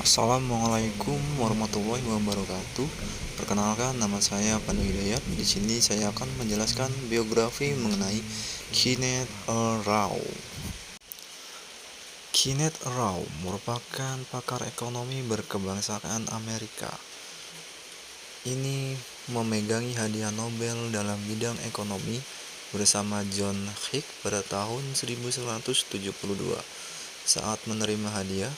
Assalamualaikum warahmatullahi wabarakatuh. Perkenalkan, nama saya Pandu Hidayat. Di sini saya akan menjelaskan biografi mengenai Kenneth Arrow. Kenneth Arrow merupakan pakar ekonomi berkebangsaan Amerika. Ini memegangi hadiah Nobel dalam bidang ekonomi bersama John Hick pada tahun 1972. Saat menerima hadiah,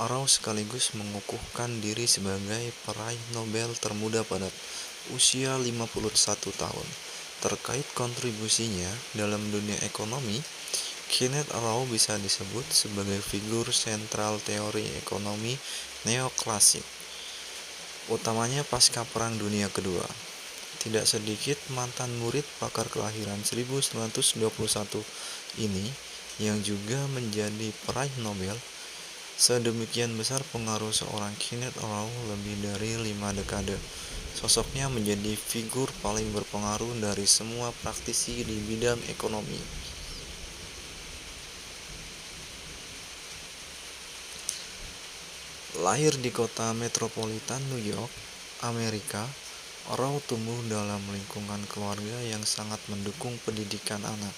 Arrow sekaligus mengukuhkan diri sebagai peraih Nobel termuda pada usia 51 tahun. Terkait kontribusinya dalam dunia ekonomi, Kenneth Arrow bisa disebut sebagai figur sentral teori ekonomi neoklasik, utamanya pasca Perang Dunia Kedua. Tidak sedikit mantan murid pakar kelahiran 1921 ini yang juga menjadi peraih Nobel. Sedemikian besar pengaruh seorang Kenneth Arrow lebih dari 5 dekade. Sosoknya menjadi figur paling berpengaruh dari semua praktisi di bidang ekonomi. Lahir di kota metropolitan New York, Amerika, Arrow tumbuh dalam lingkungan keluarga yang sangat mendukung pendidikan anak.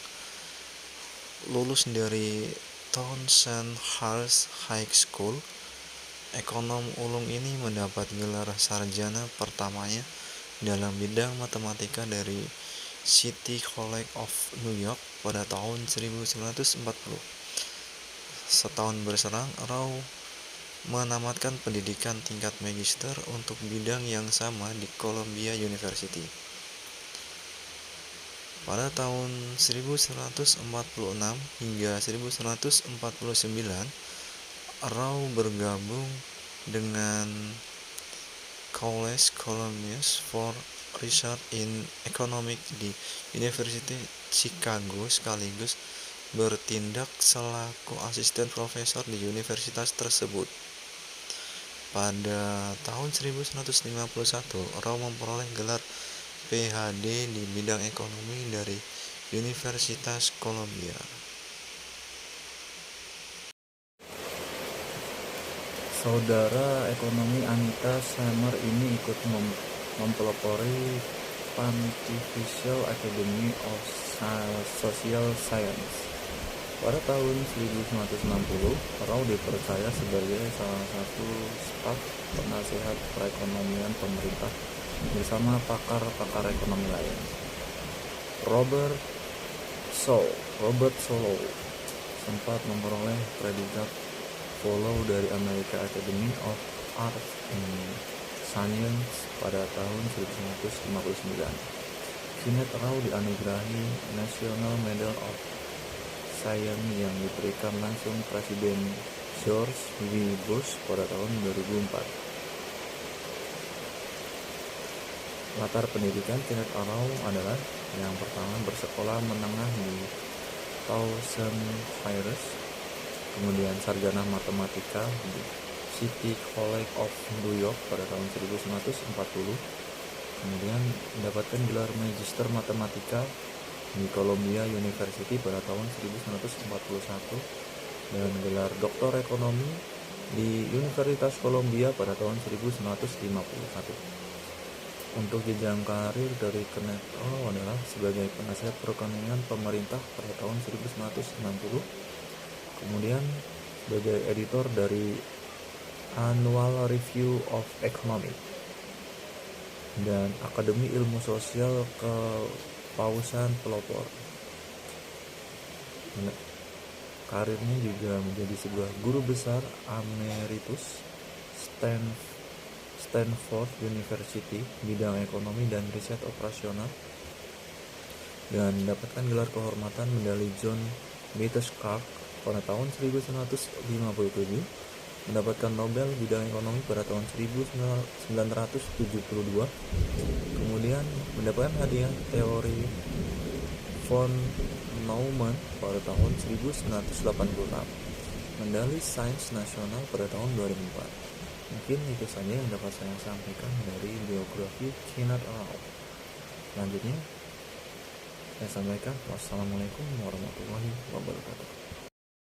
Lulus dari Townsend-Hurst High School, ekonom ulung ini mendapat gelar sarjana pertamanya dalam bidang matematika dari City College of New York pada tahun 1940. Setahun berselang, Arrow menamatkan pendidikan tingkat magister untuk bidang yang sama di Columbia University. Pada tahun 1946 hingga 1949, Arrow bergabung dengan College Columbus for Research in Economics di University Chicago, sekaligus bertindak selaku asisten profesor di universitas tersebut. Pada tahun 1951, Arrow memperoleh gelar PhD di bidang ekonomi dari Universitas Columbia. Saudara ekonomi Anita Summer ini ikut mempelopori Pontifical Academy of Social Science. Pada tahun 1960, Arrow dipercaya sebagai salah satu staf penasehat perekonomian pemerintah bersama pakar-pakar ekonomi lain. Robert Solow sempat memperoleh predikat Fellow dari American Academy of Arts and Sciences pada tahun 1959. Kenneth Arrow dianugerahi National Medal of Science yang diberikan langsung Presiden George W. Bush pada tahun 2004. Latar pendidikan Kenneth Arrow adalah yang pertama bersekolah menengah di Townsend-Hurst, kemudian sarjana matematika di City College of New York pada tahun 1940, kemudian mendapatkan gelar Magister Matematika di Columbia University pada tahun 1941 dan gelar Doktor Ekonomi di Universitas Columbia pada tahun 1951. Untuk jenjang karir dari Kenneth Arrow adalah sebagai penasihat perekonomian pemerintah pada tahun 1960, kemudian sebagai editor dari Annual Review of Economics dan Akademi Ilmu Sosial Kepausan Pelopor. Karirnya juga menjadi sebuah guru besar emeritus Stanford University bidang ekonomi dan riset operasional, dan mendapatkan gelar kehormatan medali John Bates Clark pada tahun 1957, mendapatkan Nobel bidang ekonomi pada tahun 1972, kemudian mendapatkan hadiah teori von Neumann pada tahun 1986, medali Sains Nasional pada tahun 2004. Mungkin itu saja yang dapat saya sampaikan dari biografi Kenneth Arrow. Selanjutnya saya sampaikan, wassalamualaikum warahmatullahi wabarakatuh.